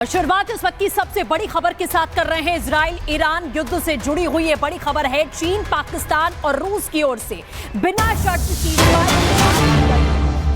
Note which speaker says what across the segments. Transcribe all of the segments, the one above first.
Speaker 1: शुरुआत इस वक्त की सबसे बड़ी खबर के साथ कर रहे हैं। इजराइल ईरान युद्ध से जुड़ी हुई ये बड़ी खबर है। चीन, पाकिस्तान और रूस की ओर से बिना शर्त सीजफायर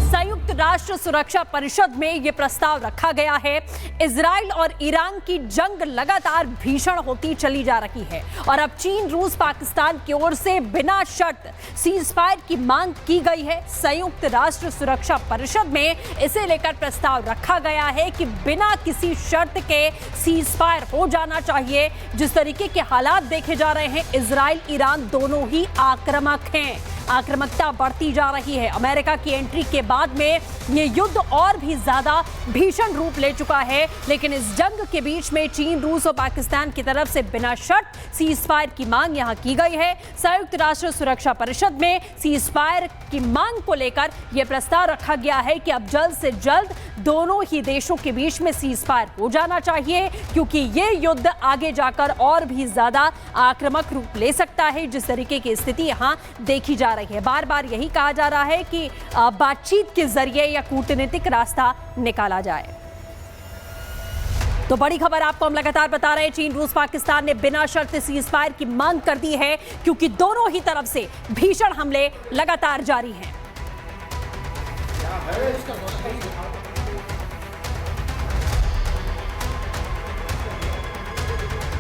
Speaker 1: संयुक्त राष्ट्र सुरक्षा परिषद में यह प्रस्ताव रखा गया है। इजराइल और ईरान की जंग लगातार भीषण होती चली जा रही है और अब चीन, रूस, पाकिस्तान की ओर से बिना शर्त सीजफायर की मांग की गई है। संयुक्त राष्ट्र सुरक्षा परिषद में इसे लेकर प्रस्ताव रखा गया है कि बिना किसी शर्त के सीजफायर हो जाना चाहिए। जिस तरीके के हालात देखे जा रहे हैं, इजराइल ईरान दोनों ही आक्रामक हैं। आक्रामकता बढ़ती जा रही है। अमेरिका की एंट्री के बाद में ये युद्ध और भी ज्यादा भीषण रूप ले चुका है। लेकिन इस जंग के बीच में चीन, रूस और पाकिस्तान की तरफ से बिना शर्त सीजफायर की मांग यहां की गई है। संयुक्त राष्ट्र सुरक्षा परिषद में सीजफायर की मांग को लेकर यह प्रस्ताव रखा गया है कि अब जल्द से जल्द दोनों ही देशों के बीच में सीजफायर हो जाना चाहिए, क्योंकि ये युद्ध आगे जाकर और भी ज्यादा आक्रामक रूप ले सकता है। जिस तरीके की स्थिति यहां देखी जा रही है, बार बार यही कहा जा रहा है कि बातचीत के जरिए या कूटनीतिक रास्ता निकाला जाए। तो बड़ी खबर आपको हम लगातार बता रहे हैं, चीन, रूस, पाकिस्तान ने बिना शर्त सीजफायर की मांग कर दी है, क्योंकि दोनों ही तरफ से भीषण हमले लगातार जारी हैं।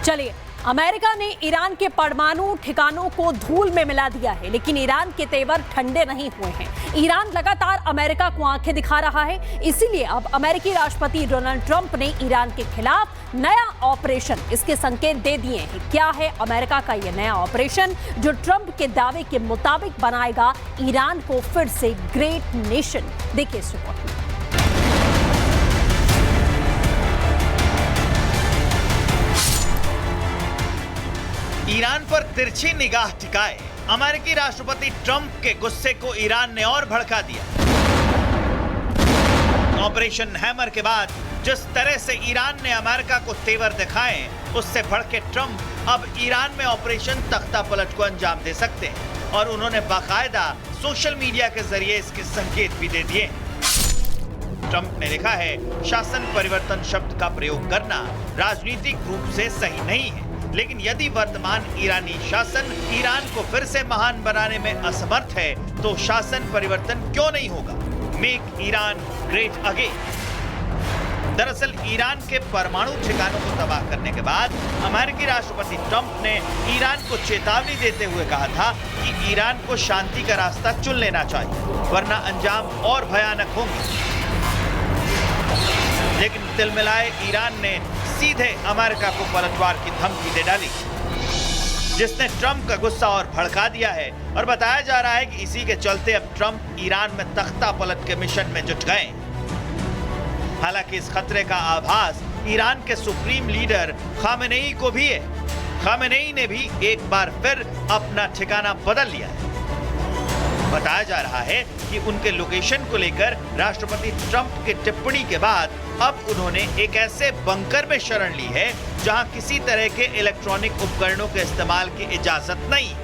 Speaker 1: चलिए, अमेरिका ने ईरान के परमाणु ठिकानों को धूल में मिला दिया है, लेकिन ईरान के तेवर ठंडे नहीं हुए हैं। ईरान लगातार अमेरिका को आंखें दिखा रहा है। इसीलिए अब अमेरिकी राष्ट्रपति डोनाल्ड ट्रंप ने ईरान के खिलाफ नया ऑपरेशन, इसके संकेत दे दिए हैं। क्या है अमेरिका का यह नया ऑपरेशन, जो ट्रंप के दावे के मुताबिक बनाएगा ईरान को फिर से ग्रेट नेशन? देखिए इस रिपोर्ट में।
Speaker 2: ईरान पर तिरछी निगाह टिकाए अमेरिकी राष्ट्रपति ट्रंप के गुस्से को ईरान ने और भड़का दिया। ऑपरेशन हैमर के बाद जिस तरह से ईरान ने अमेरिका को तेवर दिखाए, उससे भड़के ट्रंप अब ईरान में ऑपरेशन तख्ता पलट को अंजाम दे सकते हैं और उन्होंने बाकायदा सोशल मीडिया के जरिए इसके संकेत भी दे दिए। ट्रंप ने लिखा है, शासन परिवर्तन शब्द का प्रयोग करना राजनीतिक रूप से सही नहीं है, लेकिन यदि वर्तमान ईरानी शासन ईरान को फिर से महान बनाने में असमर्थ है, तो शासन परिवर्तन क्यों नहीं होगा? Make Iran great again. दरअसल ईरान के परमाणु ठिकानों को तबाह करने के बाद अमेरिकी राष्ट्रपति ट्रंप ने ईरान को चेतावनी देते हुए कहा था कि ईरान को शांति का रास्ता चुन लेना चाहिए, वरना अंजाम और भयानक होंगे। लेकिन तिलमिलाए ईरान ने सीधे अमेरिका को पलटवार की धमकी दे डाली, जिसने ट्रंप का गुस्सा और भड़का दिया है। और बताया जा रहा है कि इसी के चलते अब ट्रंप ईरान में तख्ता पलट के मिशन में जुट गए। हालांकि इस खतरे का आभास ईरान के सुप्रीम लीडर खामेनेई को भी है। खामेनेई ने भी एक बार फिर अपना ठिकाना बदल लिया है। बताया जा रहा है कि उनके लोकेशन को लेकर राष्ट्रपति ट्रंप की टिप्पणी के बाद अब उन्होंने एक ऐसे बंकर में शरण ली है जहां किसी तरह के इलेक्ट्रॉनिक उपकरणों के इस्तेमाल की इजाजत नहीं है।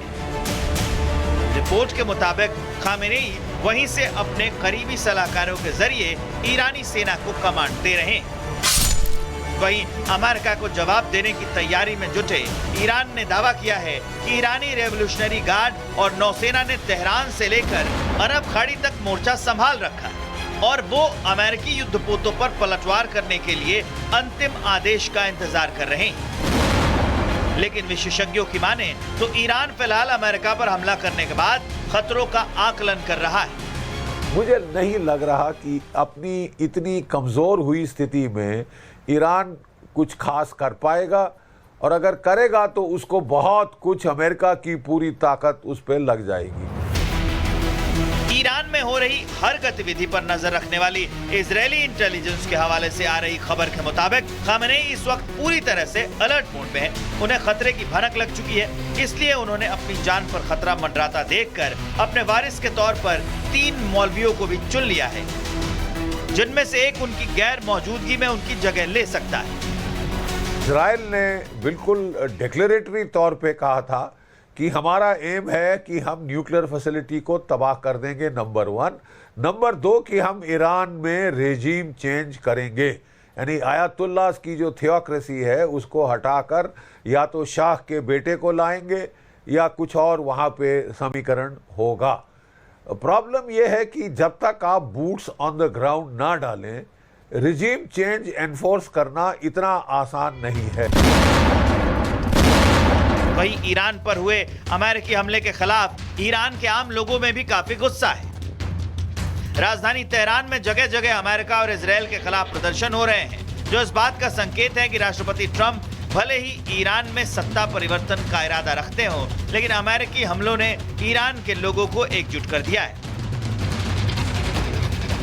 Speaker 2: रिपोर्ट के मुताबिक खामेनेई वहीं से अपने करीबी सलाहकारों के जरिए ईरानी सेना को कमांड दे रहे हैं। वहीं अमेरिका को जवाब देने की तैयारी में जुटे ईरान ने दावा किया है कि ईरानी रेवोल्यूशनरी गार्ड और नौसेना ने तेहरान से लेकर अरब खाड़ी तक मोर्चा संभाल रखा है और वो अमेरिकी युद्धपोतों पर पलटवार करने के लिए अंतिम आदेश का इंतजार कर रहे हैं। लेकिन विशेषज्ञों की माने तो ईरान फिलहाल अमेरिका पर हमला करने के बाद खतरों का आकलन कर रहा है।
Speaker 3: मुझे नहीं लग रहा कि अपनी इतनी कमजोर हुई स्थिति में ईरान कुछ खास कर पाएगा, और अगर करेगा तो उसको बहुत कुछ अमेरिका की पूरी ताकत उस पर लग जाएगी।
Speaker 2: ईरान में हो रही हर गतिविधि पर नजर रखने वाली इजरायली इंटेलिजेंस के हवाले से आ रही खबर के मुताबिक खामेनेई इस वक्त पूरी तरह से अलर्ट मोड में है। उन्हें खतरे की भनक लग चुकी है, इसलिए उन्होंने अपनी जान पर खतरा मंडराता देखकर अपने वारिस के तौर पर 3 मौलवियों को भी चुन लिया है, जिनमें से एक उनकी गैर मौजूदगी में उनकी जगह ले सकता है।
Speaker 3: इजराइल ने बिल्कुल डिक्लेरेटरी तौर पे कहा था कि हमारा एम है कि हम न्यूक्लियर फैसिलिटी को तबाह कर देंगे, नंबर 1। नंबर 2 कि हम ईरान में रेजीम चेंज करेंगे। यानी आयतुल्लाह की जो थियोक्रेसी है उसको हटाकर या तो शाह के बेटे को लाएंगे या कुछ और वहाँ पे समीकरण होगा। प्रॉब्लम यह है कि जब तक आप बूट्स ऑन द ग्राउंड ना डालें, रिजीम चेंज एनफोर्स करना इतना आसान नहीं है।
Speaker 2: वहीं ईरान पर हुए अमेरिकी हमले के खिलाफ ईरान के आम लोगों में भी काफी गुस्सा है। राजधानी तेहरान में जगह जगह अमेरिका और इजरायल के खिलाफ प्रदर्शन हो रहे हैं, जो इस बात का संकेत है कि राष्ट्रपति ट्रंप भले ही ईरान में सत्ता परिवर्तन का इरादा रखते हो, लेकिन अमेरिकी हमलों ने ईरान के लोगों को एकजुट कर दिया है।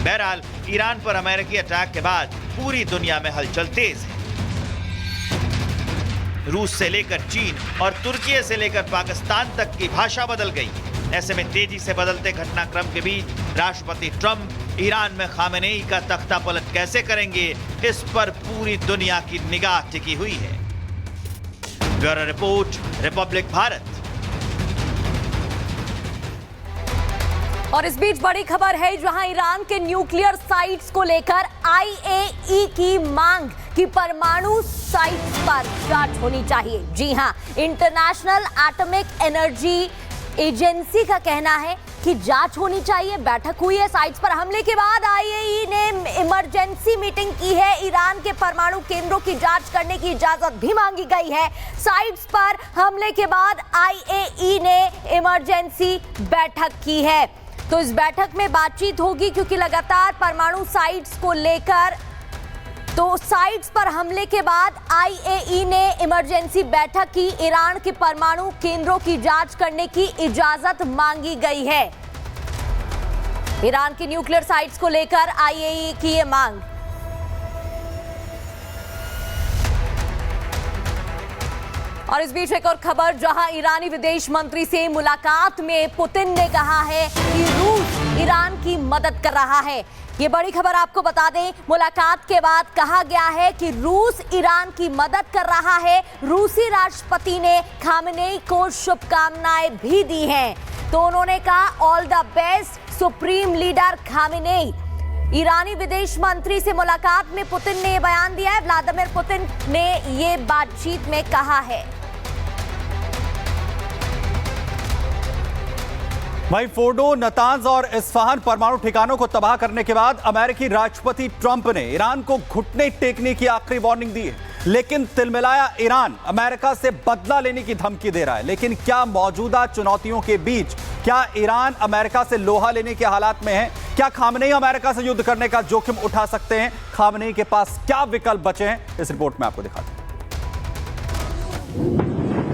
Speaker 2: बहरहाल ईरान पर अमेरिकी अटैक के बाद पूरी दुनिया में हलचल तेज है। रूस से लेकर चीन और तुर्की से लेकर पाकिस्तान तक की भाषा बदल गई। ऐसे में तेजी से बदलते घटनाक्रम के बीच राष्ट्रपति ट्रंप ईरान में खामेनेई का तख्ता पलट कैसे करेंगे, इस पर पूरी दुनिया की निगाह टिकी हुई है। Bureau report, Republic Bharat.
Speaker 1: और इस बीच बड़ी खबर है, जहां ईरान के न्यूक्लियर साइट्स को लेकर आईएई की मांग कि परमाणु साइट्स पर जांच होनी चाहिए। जी हां, इंटरनेशनल एटॉमिक एनर्जी एजेंसी का कहना है कि जांच होनी चाहिए। बैठक हुई है साइट्स पर हमले के बाद। आईएई ने इमरजेंसी मीटिंग की है। ईरान के परमाणु केंद्रों की जांच करने की इजाजत भी मांगी गई है। साइट्स पर हमले के बाद आईएई ने इमरजेंसी बैठक की है। तो इस बैठक में बातचीत होगी, क्योंकि लगातार परमाणु साइट्स को लेकर, तो साइट्स पर हमले के बाद आईएई ने इमरजेंसी बैठक की। ईरान के परमाणु केंद्रों की जांच करने की इजाजत मांगी गई है। ईरान की न्यूक्लियर साइट्स को लेकर आईएई की ये मांग। और इस बीच एक और खबर, जहां ईरानी विदेश मंत्री से मुलाकात में पुतिन ने कहा है कि रूस ईरान की मदद कर रहा है। ये बड़ी खबर आपको बता दें, मुलाकात के बाद कहा गया है कि रूस ईरान की मदद कर रहा है। रूसी राष्ट्रपति ने खामेनेई को शुभकामनाएं भी दी हैं। तो उन्होंने कहा, all the best supreme leader Khamenei. ईरानी विदेश मंत्री से मुलाकात में पुतिन ने यह बयान दिया है। व्लादिमीर पुतिन ने ये बातचीत में कहा है।
Speaker 4: वहीं फोर्डो, नतांज और इस्फहान परमाणु ठिकानों को तबाह करने के बाद अमेरिकी राष्ट्रपति ट्रंप ने ईरान को घुटने टेकने की आखिरी वार्निंग दी है। लेकिन तिलमिलाया ईरान अमेरिका से बदला लेने की धमकी दे रहा है। लेकिन क्या मौजूदा चुनौतियों के बीच क्या ईरान अमेरिका से लोहा लेने के हालात में है? क्या खामेनेई अमेरिका से युद्ध करने का जोखिम उठा सकते हैं? खामेनेई के पास क्या विकल्प बचे हैं? इस रिपोर्ट में आपको दिखाते हैं।